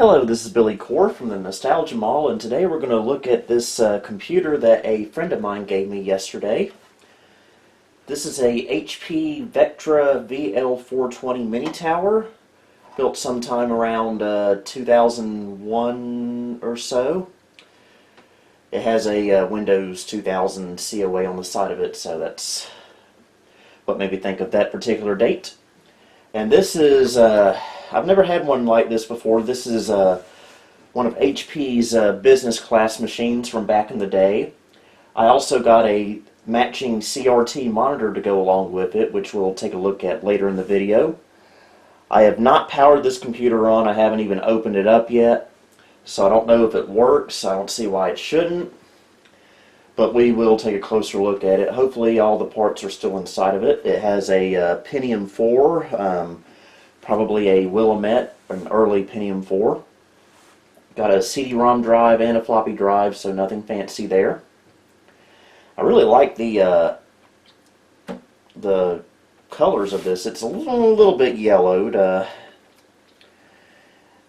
Hello, this is Billy Core from the Nostalgia Mall, and today we're going to look at this computer that a friend of mine gave me yesterday. This is a HP Vectra VL420 mini tower, built sometime around 2001 or so. It has a Windows 2000 COA on the side of it, so that's what made me think of that particular date. And this is, I've never had one like this before. This is one of HP's business class machines from back in the day. I also got a matching CRT monitor to go along with it, which we'll take a look at later in the video. I have not powered this computer on. I haven't even opened it up yet, so I don't know if it works. I don't see why it shouldn't, but we will take a closer look at it. Hopefully all the parts are still inside of it. It has a Pentium 4, probably a Willamette, an early Pentium 4. Got a CD-ROM drive and a floppy drive, so nothing fancy there. I really like the colors of this. It's a little bit yellowed,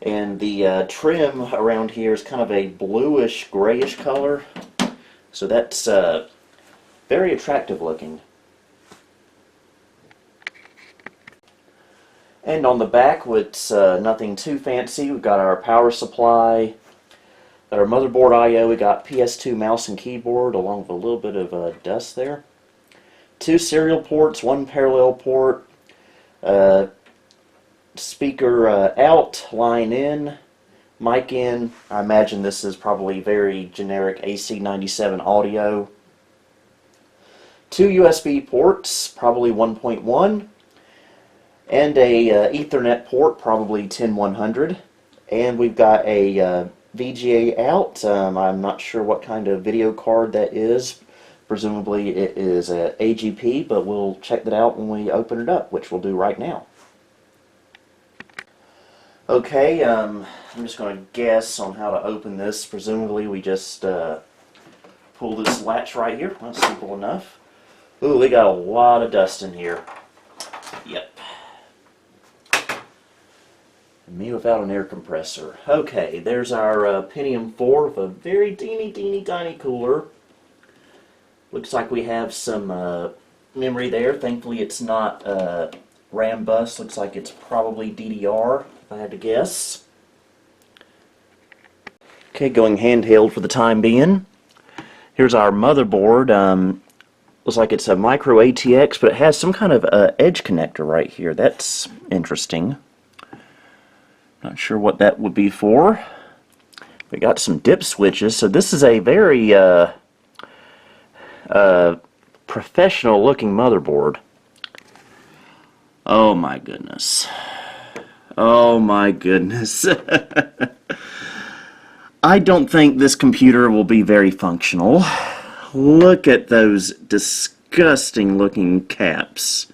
and the trim around here is kind of a bluish, grayish color. So that's very attractive looking. And on the back, it's nothing too fancy. We've got our power supply, got our motherboard I/O. We got PS2 mouse and keyboard, along with a little bit of dust there. 2 serial ports, 1 parallel port, speaker out, line in, mic in. I imagine this is probably very generic AC97 audio. 2 USB ports, probably 1.1, and a Ethernet port, probably 10100. And we've got a VGA out. I'm not sure what kind of video card that is. Presumably it is a AGP, but we'll check that out when we open it up, which we'll do right now. Okay, I'm just going to guess on how to open this. Presumably we just pull this latch right here. That's simple enough. Ooh, we got a lot of dust in here. Yep. Me without an air compressor. Okay, there's our Pentium 4 with a very teeny tiny cooler. Looks like we have some memory there. Thankfully it's not RAM bus. Looks like it's probably DDR, if I had to guess. Okay, going handheld for the time being. Here's our motherboard. Looks like it's a micro ATX, but it has some kind of edge connector right here. That's interesting. Not sure what that would be for. We got some dip switches, so this is a very professional looking motherboard. Oh my goodness. Oh my goodness. I don't think this computer will be very functional. Look at those disgusting looking caps.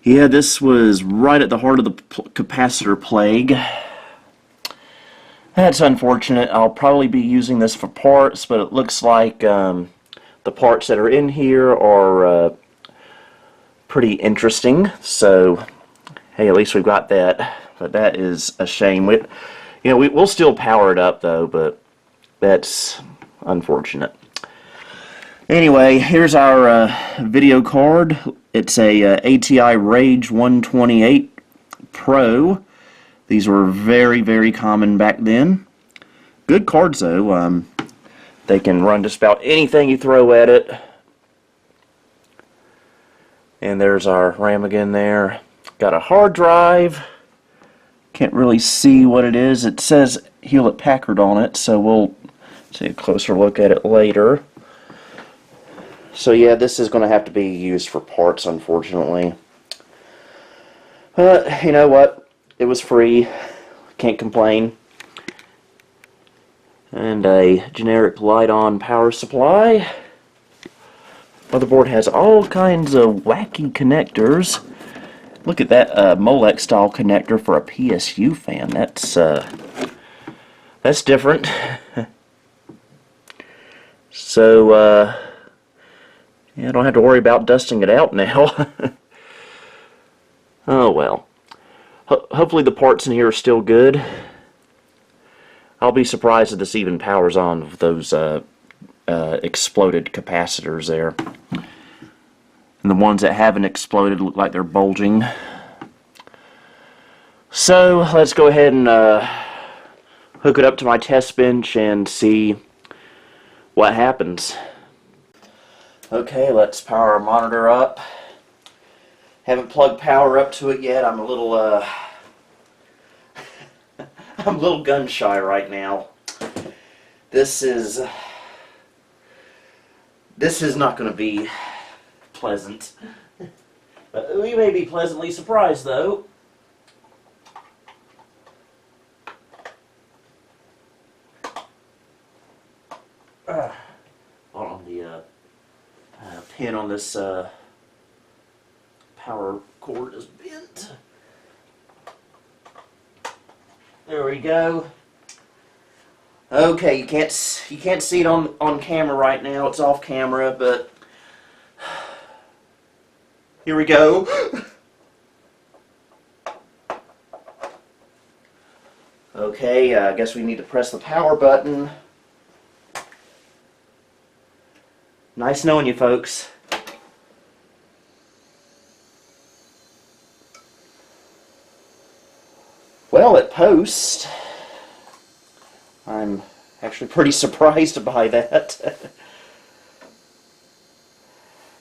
Yeah, this was right at the heart of the capacitor plague. That's unfortunate. I'll probably be using this for parts, but it looks like the parts that are in here are pretty interesting. So, hey, at least we've got that. But that is a shame. We'll still power it up though, but that's unfortunate. Anyway, here's our video card. It's a ATI Rage 128 Pro. These were very common back then. Good cards though. They can run just about anything you throw at it. And there's our RAM again there. Got a hard drive. Can't really see what it is. It says Hewlett-Packard on it, so we'll take a closer look at it later. So yeah, this is going to have to be used for parts, unfortunately. But you know what? It was free. Can't complain. And a generic light-on power supply. Motherboard has all kinds of wacky connectors. Look at that Molex style connector for a PSU fan. That's different. So yeah, I don't have to worry about dusting it out now. Oh well. Hopefully the parts in here are still good. I'll be surprised if this even powers on with those exploded capacitors there. And the ones that haven't exploded look like they're bulging. So let's go ahead and hook it up to my test bench and see what happens. Okay, let's power our monitor up. Haven't plugged power up to it yet. I'm a little I'm a little gun shy right now. This is not going to be pleasant. But we may be pleasantly surprised though. Hold on, the pin on this power cord is bent. There we go. Okay, you can't see it on camera right now. It's off camera, but here we go. Okay, I guess we need to press the power button. Nice knowing you, folks. Well, at post, I'm actually pretty surprised by that.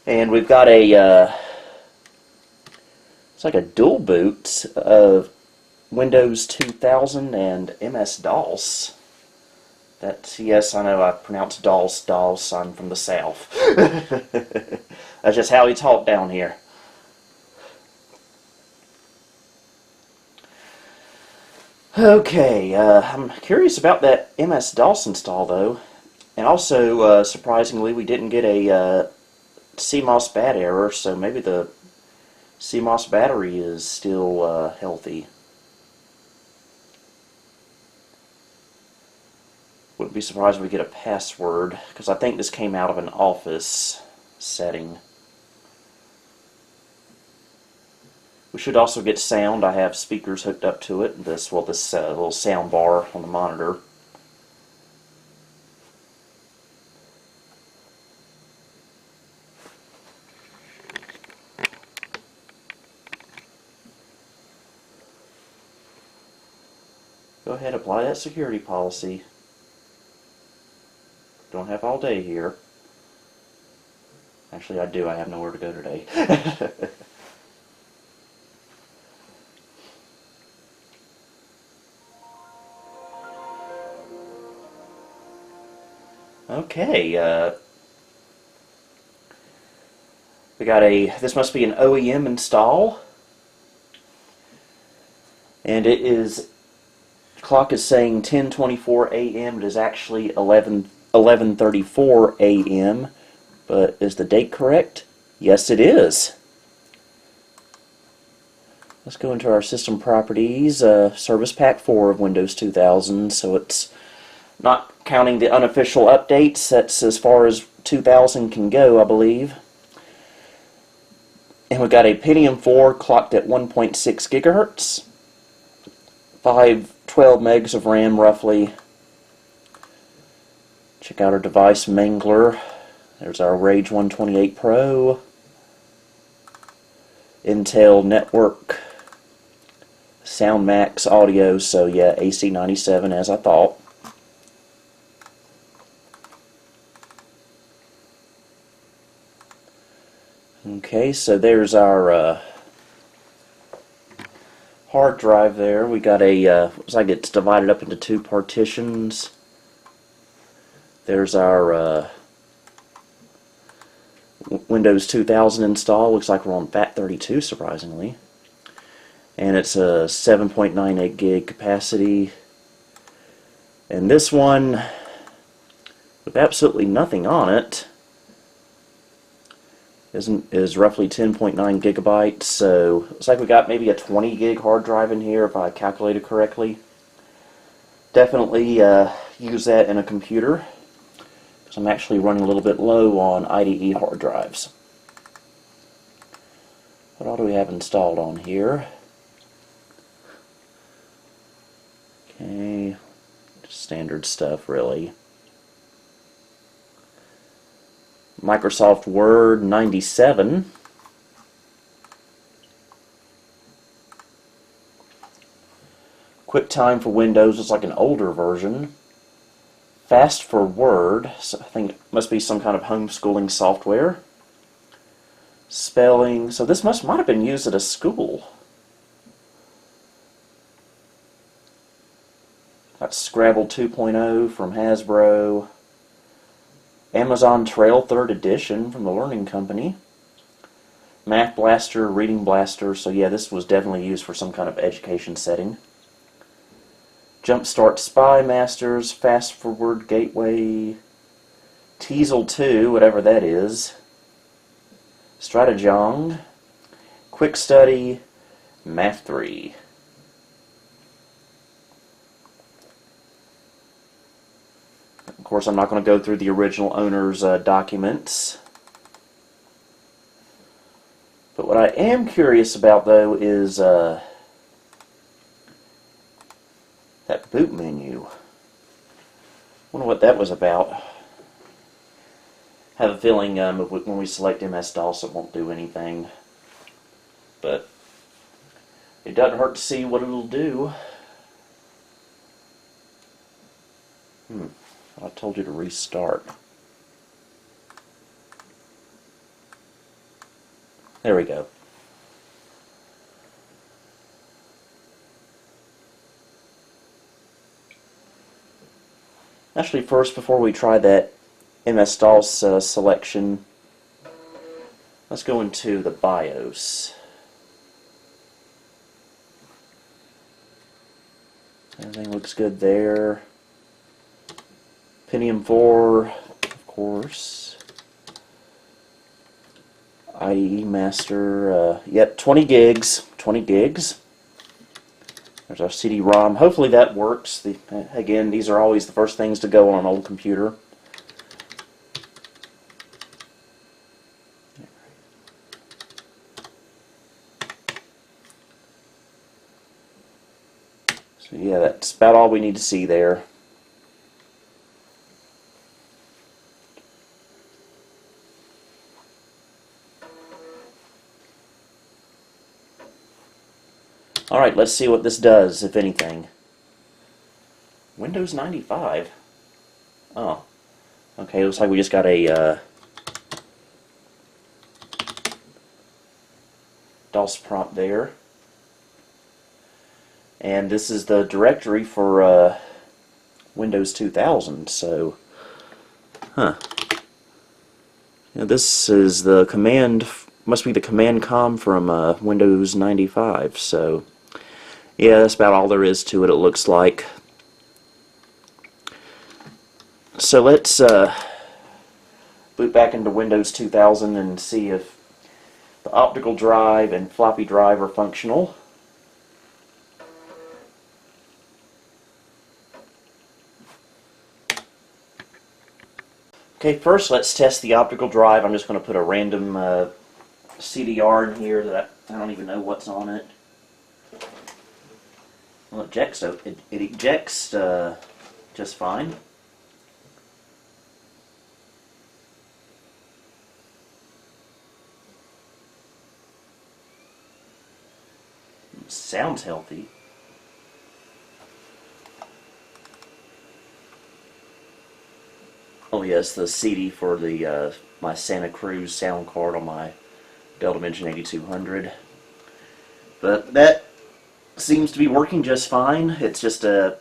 And we've got a, it's like a dual boot of Windows 2000 and MS-DOS. That, yes, I know I pronounce DOS. I'm from the South. That's just how we talk down here. Okay, I'm curious about that MS-DOS install, though. And also, surprisingly, we didn't get a CMOS bat error, so maybe the CMOS battery is still healthy. Wouldn't be surprised if we get a password, because I think this came out of an Office setting. We should also get sound. I have speakers hooked up to it. This little sound bar on the monitor. Go ahead, apply that security policy. Don't have all day here. Actually, I do. I have nowhere to go today. Okay, we got this must be an OEM install, and it is, the clock is saying 10:24 a.m. It is actually 11:34 a.m., but is the date correct? Yes, it is. Let's go into our system properties, Service Pack 4 of Windows 2000, so it's not counting the unofficial updates. That's as far as 2000 can go, I believe. And we've got a Pentium 4 clocked at 1.6 gigahertz, 512 megs of RAM roughly. Check out our device mangler. There's our Rage 128 Pro, Intel network, SoundMax audio, so yeah, AC97 as I thought. Okay, so there's our hard drive there. We got a, looks like it's divided up into two partitions. There's our Windows 2000 install. Looks like we're on FAT32, surprisingly. And it's a 7.98 gig capacity. And this one, with absolutely nothing on it, is roughly 10.9 gigabytes, so looks like we got maybe a 20 gig hard drive in here if I calculated correctly. Definitely use that in a computer, because I'm actually running a little bit low on IDE hard drives. What all do we have installed on here? Okay, just standard stuff, really. Microsoft Word 97. QuickTime for Windows is like an older version. Fast for Word, so I think it must be some kind of homeschooling software. Spelling, so this might have been used at a school. Got Scrabble 2.0 from Hasbro. Amazon Trail 3rd Edition from the Learning Company. Math Blaster, Reading Blaster, so yeah, this was definitely used for some kind of education setting. Jumpstart Spy Masters, Fast Forward Gateway, Teasel 2, whatever that is, Strategong, Quick Study, Math 3. Of course, I'm not going to go through the original owner's documents. But what I am curious about, though, is that boot menu. Wonder what that was about. Have a feeling when we select MS-DOS it won't do anything. But it doesn't hurt to see what it'll do. I told you to restart. There we go. Actually, first, before we try that MS-DOS selection, let's go into the BIOS. Everything looks good there. Pentium 4, of course. IE Master, yep, 20 gigs. 20 gigs. There's our CD-ROM. Hopefully that works. Again, these are always the first things to go on an old computer. So yeah, that's about all we need to see there. Alright, let's see what this does, if anything. Windows 95? Oh. Okay, looks like we just got a DOS prompt there. And this is the directory for Windows 2000, so... Huh. Now this is the command... Must be the command com from Windows 95, so... Yeah, that's about all there is to it, it looks like. So let's boot back into Windows 2000 and see if the optical drive and floppy drive are functional. Okay, first let's test the optical drive. I'm just going to put a random CDR in here that I don't even know what's on it. Well, it ejects just fine. Sounds healthy. Oh yes, the CD for the my Santa Cruz sound card on my Dell Dimension 8200. But that seems to be working just fine. It's just a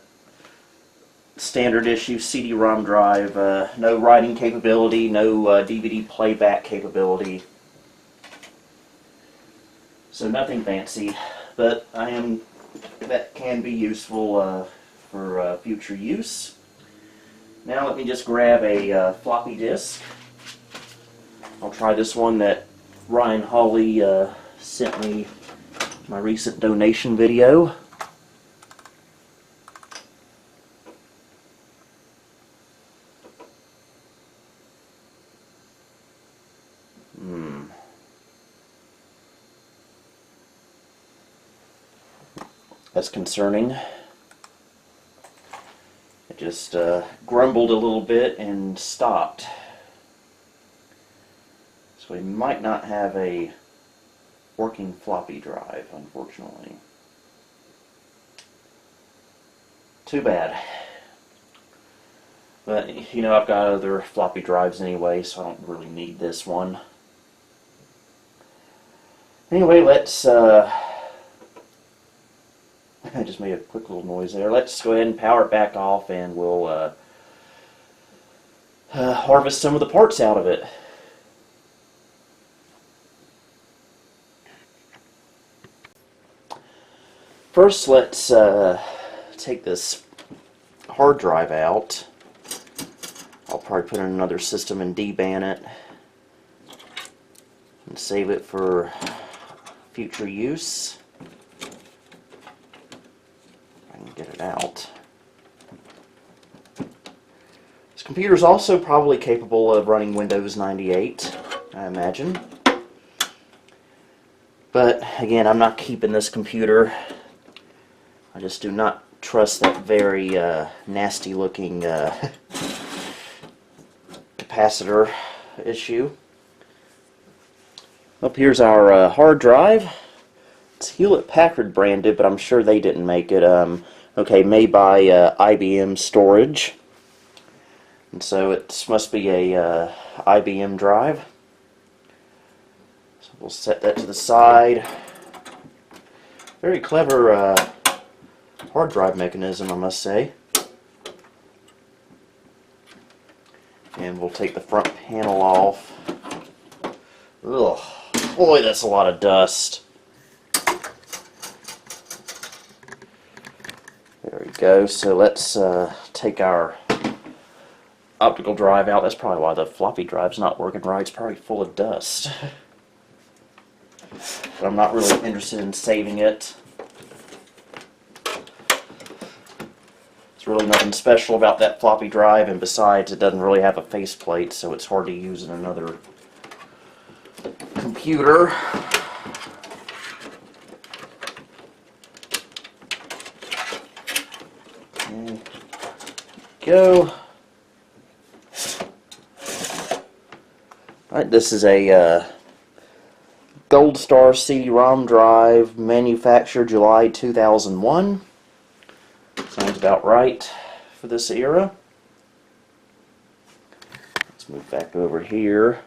standard issue CD-ROM drive. No writing capability, no DVD playback capability. So nothing fancy, but that can be useful for future use. Now let me just grab a floppy disk. I'll try this one that Ryan Hawley sent me my recent donation video. That's concerning. It just grumbled a little bit and stopped. So we might not have a working floppy drive, unfortunately. Too bad. But, you know, I've got other floppy drives anyway, so I don't really need this one. Anyway, let's, I just made a quick little noise there. Let's go ahead and power it back off, and we'll harvest some of the parts out of it. First, let's take this hard drive out. I'll probably put in another system and deban it and save it for future use. I can get it out. This computer is also probably capable of running Windows 98, I imagine. But again, I'm not keeping this computer. I just do not trust that very nasty looking capacitor issue. Up here's our hard drive. It's Hewlett-Packard branded, but I'm sure they didn't make it. Okay, made by IBM Storage, and so it must be a IBM drive. So we'll set that to the side. Very clever hard drive mechanism, I must say. And we'll take the front panel off. Ugh, boy, that's a lot of dust. There we go. So let's take our optical drive out. That's probably why the floppy drive's not working right. It's probably full of dust. But I'm not really interested in saving it. There's really nothing special about that floppy drive, and besides, it doesn't really have a faceplate, so it's hard to use in another computer. And go. Alright, this is a Gold Star CD-ROM drive, manufactured July 2001. Sounds about right for this era. Let's move back over here.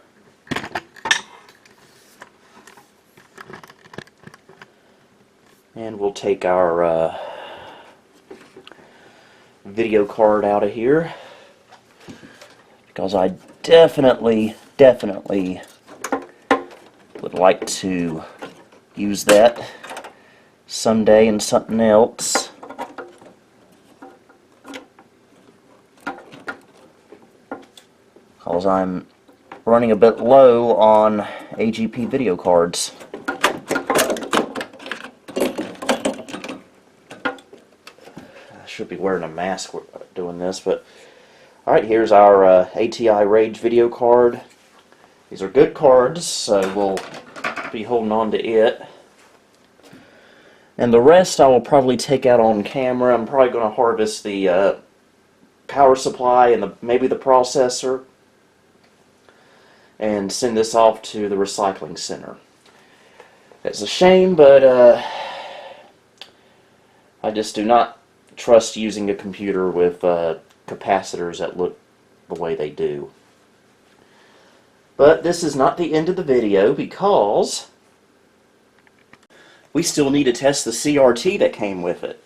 And we'll take our video card out of here, because I definitely would like to use that someday in something else. Because I'm running a bit low on AGP video cards. I should be wearing a mask doing this, but alright, here's our ATI Rage video card. These are good cards, so we'll be holding on to it. And the rest I will probably take out on camera. I'm probably going to harvest the power supply and maybe the processor, and send this off to the recycling center. It's a shame, but I just do not trust using a computer with capacitors that look the way they do. But this is not the end of the video, because we still need to test the CRT that came with it.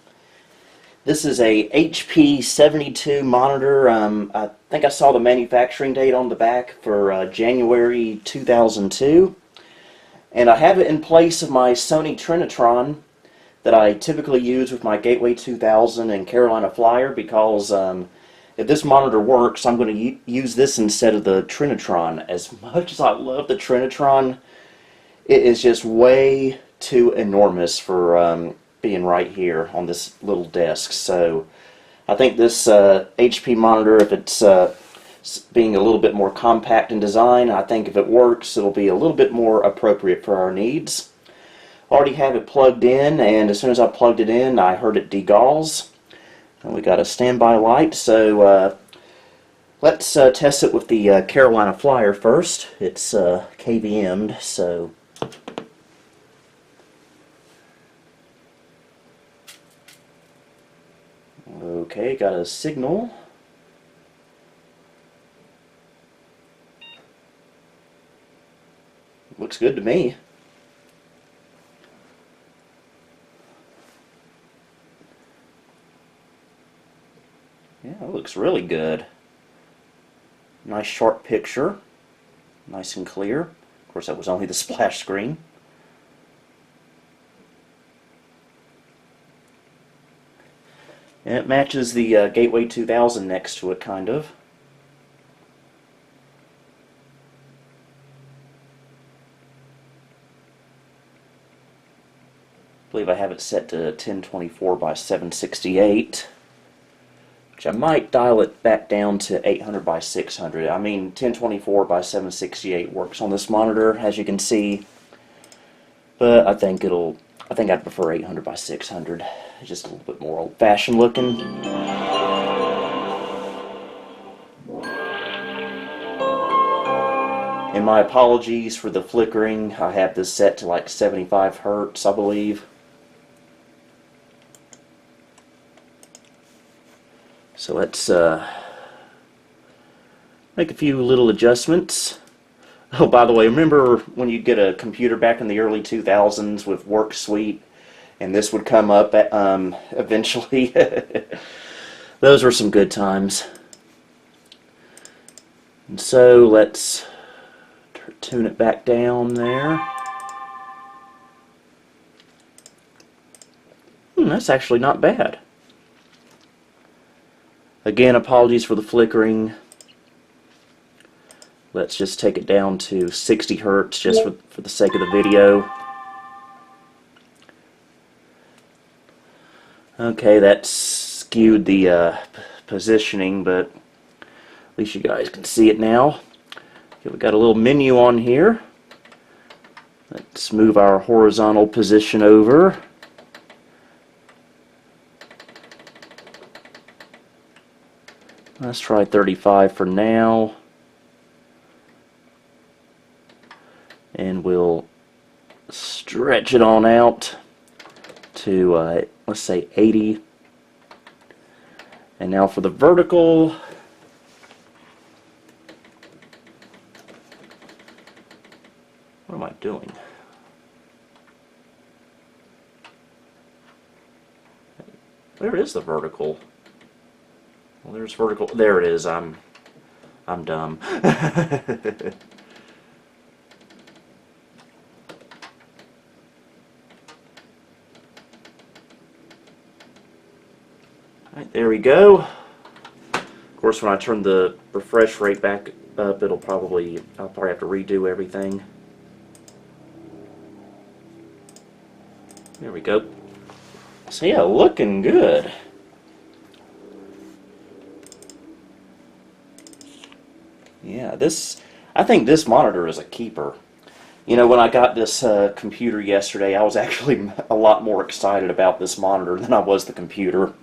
This is a HP 72 monitor. I think I saw the manufacturing date on the back for January 2002. And I have it in place of my Sony Trinitron that I typically use with my Gateway 2000 and Carolina Flyer, because if this monitor works, I'm going to use this instead of the Trinitron. As much as I love the Trinitron, it is just way too enormous for being right here on this little desk. So I think this HP monitor, if it's being a little bit more compact in design, I think if it works, it'll be a little bit more appropriate for our needs. I already have it plugged in, and as soon as I plugged it in, I heard it degauss. And we got a standby light, so let's test it with the Carolina Flyer first. It's KVM'd, so okay, got a signal. Looks good to me. Yeah, it looks really good. Nice sharp picture. Nice and clear. Of course, that was only the splash screen. And it matches the Gateway 2000 next to it, kind of. I believe I have it set to 1024 by 768. Which I might dial it back down to 800 by 600. I mean, 1024 by 768 works on this monitor, as you can see. But I think I'd prefer 800 by 600. It's just a little bit more old-fashioned looking. And my apologies for the flickering. I have this set to like 75 hertz, I believe. So let's make a few little adjustments. Oh, by the way, remember when you get a computer back in the early 2000s with Work Suite, and this would come up eventually? Those were some good times. And so let's tune it back down there. That's actually not bad. Again, apologies for the flickering. Let's just take it down to 60 hertz just for the sake of the video. Okay, that skewed the positioning, but at least you guys can see it now. Okay, we got a little menu on here. Let's move our horizontal position over. Let's try 35 for now. And we'll stretch it on out to, let's say, 80. And now for the vertical. What am I doing? Where is the vertical? Well, there's vertical. There it is. I'm dumb. Alright, there we go. Of course, when I turn the refresh rate back up, I'll probably have to redo everything. There we go. So yeah, looking good. Yeah, I think this monitor is a keeper. You know, when I got this computer yesterday, I was actually a lot more excited about this monitor than I was the computer. I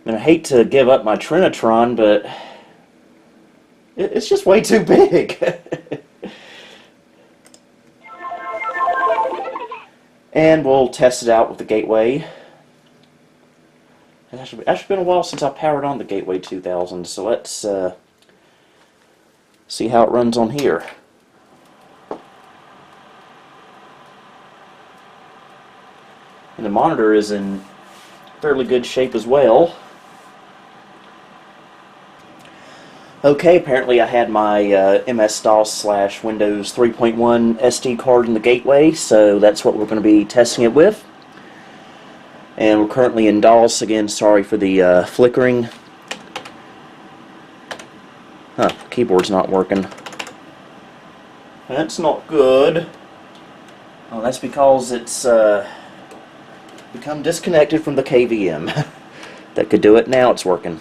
mean, I hate to give up my Trinitron, but it's just way too big. And we'll test it out with the Gateway. It's actually been a while since I powered on the Gateway 2000, so let's see how it runs on here. And the monitor is in fairly good shape as well. Okay, apparently I had my MS-DOS / Windows 3.1 SD card in the Gateway, so that's what we're going to be testing it with. And we're currently in DOS. Again, sorry for the flickering. Keyboard's not working. That's not good. Well, that's because it's become disconnected from the KVM. That could do it. Now it's working.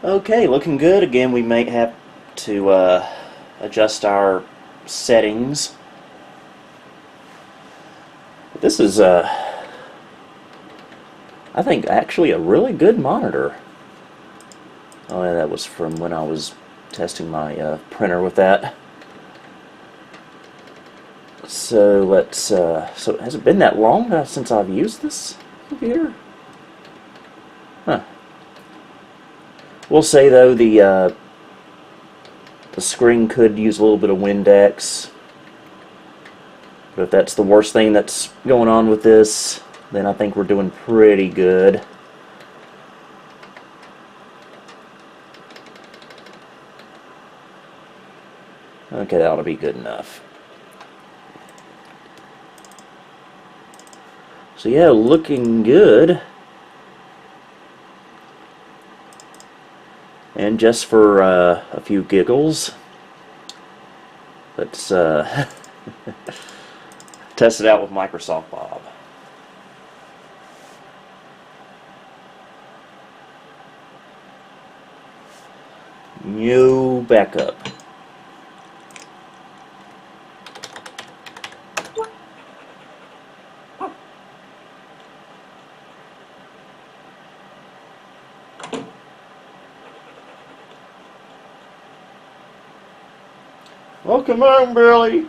Okay, looking good. Again, we may have to adjust our settings. This is, I think, actually a really good monitor. Oh, yeah, that was from when I was testing my printer with that. So let's, so has it been that long since I've used this computer? Huh. We'll say, though, the screen could use a little bit of Windex. But if that's the worst thing that's going on with this, then I think we're doing pretty good. Okay, that ought to be good enough. So yeah, looking good. And just for a few giggles, let's test it out with Microsoft Bob. New backup. Well, come on, Billy.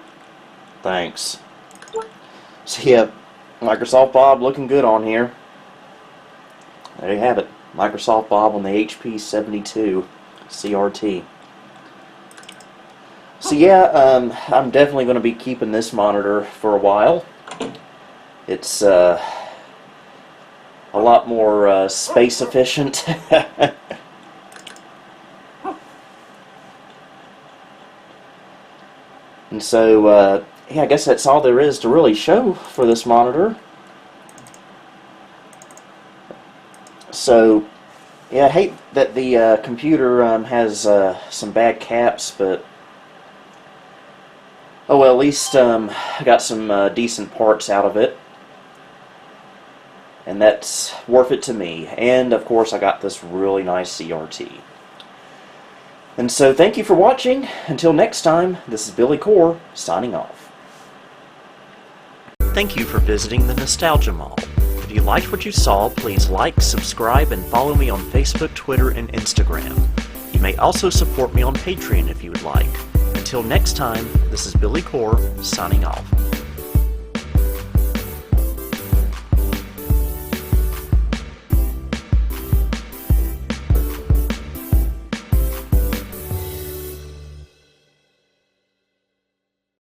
Thanks. So yeah, Microsoft Bob looking good on here. There you have it. Microsoft Bob on the HP 72 CRT. So yeah, I'm definitely going to be keeping this monitor for a while. It's a lot more space efficient. And so, yeah, I guess that's all there is to really show for this monitor. So, yeah, I hate that the computer has some bad caps, but oh well, at least I got some decent parts out of it. And that's worth it to me. And, of course, I got this really nice CRT. And so, thank you for watching. Until next time, this is Billy Core, signing off. Thank you for visiting the Nostalgia Mall. If you liked what you saw, please like, subscribe, and follow me on Facebook, Twitter, and Instagram. You may also support me on Patreon if you would like. Until next time, this is Billy Core, signing off.